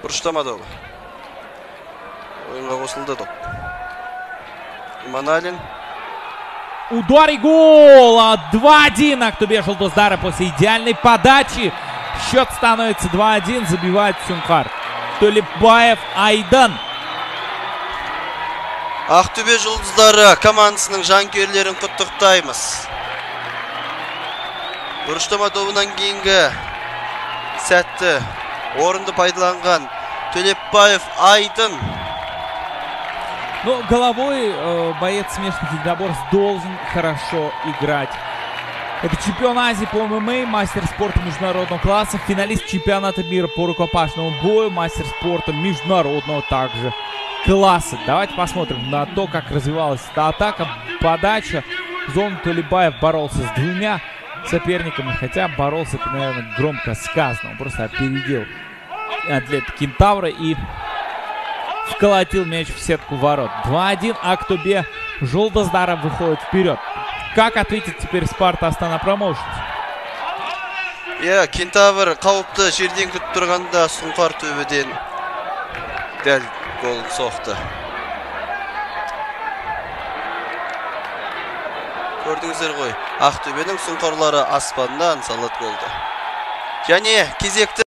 Бұрыштамады ол. Ойынға қосылды доп. Иманалин. Удар и гол! 2-1 Актобе Жұлдыздары после идеальной подачи. Счет становится 2-1, забивает Сұңқар. Төлепбаев Айдан. Ақтөбе Жұлдыздары командасының жанкүйерлерін құттықтаймыз. Бұрыштама добынан кейінгі сәтті орынды пайдаланған Төлепбаев Айдан. Но головой боец смешанных единоборств должен хорошо играть. Это чемпион Азии по ММА, мастер спорта международного класса, финалист чемпионата мира по рукопашному бою, мастер спорта международного также класса. Давайте посмотрим на то, как развивалась эта атака, подача. Зон Төлепбаев боролся с двумя соперниками, хотя боролся, это, наверное, громко сказано. Он просто опередил атлета Кентавра и вколотил мяч в сетку ворот. 2-1 Актобе Жұлдыздары выходит вперед. Как ответит теперь Спарта Астана Промоушенс? Кентавр қауіпті жерден күтіп тұрғанда Сұңқар төбеден дәл гол соқты. Көрдіңіздер ғой, Ақтөбенің Сұңқарлары аспаннан салат голды. Және кезекті